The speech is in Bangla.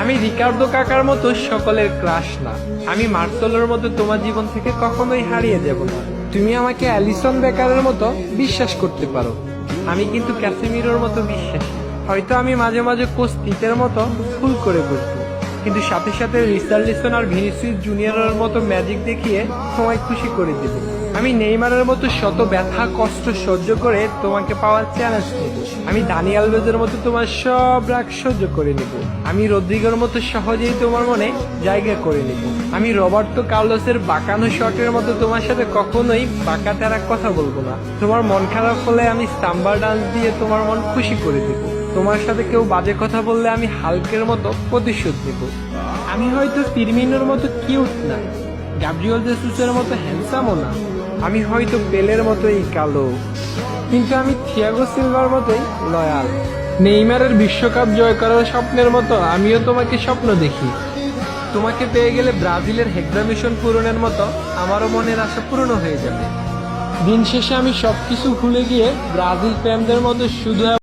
আমি রিকার্ডো কাকার মতো সকলের ক্রাশ না, আমি মার্সেলোর মতো তোমার জীবন থেকে কখনোই হারিয়ে যাব না। তুমি আমাকে অ্যালিসন বেকারের মতো বিশ্বাস করতে পারো, আমি কিন্তু ক্যাসেমিরোর মতো বিশ্বাসী। হয়তো আমি মাঝে মাঝে কোচ তিতের মতো ভুল করে বসবো, কিন্তু সাথে সাথে রিচার্লিসন আর ভিনিসিয়াস জুনিয়রের মতো ম্যাজিক দেখিয়ে তোমায় খুশি করে দেব। আমি নেইমারের মতো শত ব্যথা কষ্ট সহ্য করে তোমাকে পাওয়ার চ্যালেঞ্জ নেব। আমি দানি আলভেজের মতো তোমার সব রাগ সহ্য করে নেব। আমি রদ্রিগোর মতো সহজেই তোমার মনে জায়গা করে নেব। আমি রবার্তো কার্লোসের বাঁকানো শটের মতো তোমার সাথে কখনোই বাঁকা তেরা কথা বলবো না। তোমার মন খারাপ হলে আমি সাম্বার ডান্স দিয়ে তোমার মন খুশি করে দেব। তোমার সাথে কেউ বাজে কথা বললে আমি হালকের মতো প্রতিশোধ নেব। আমি হয়তো ফিরমিনোর মতো কিউট না, গ্যাব্রিয়েল জেসুসের মতো হ্যান্ডসামও না, আমি হয়তো পেলের মতোই কালো, কিন্তু আমি থিয়াগো সিলভার মতোই লয়াল। নেইমারের বিশ্বকাপ জয় করার স্বপ্নের মতো আমিও তোমাকে স্বপ্ন দেখি। তোমাকে পেয়ে গেলে ব্রাজিলের হেক্সা মিশন পূরণের মতো আমারও মনের আশা পূর্ণ হয়ে যাবে। দিন শেষে আমি সবকিছু ভুলে গিয়ে ব্রাজিল প্রেমদের মতো শুধু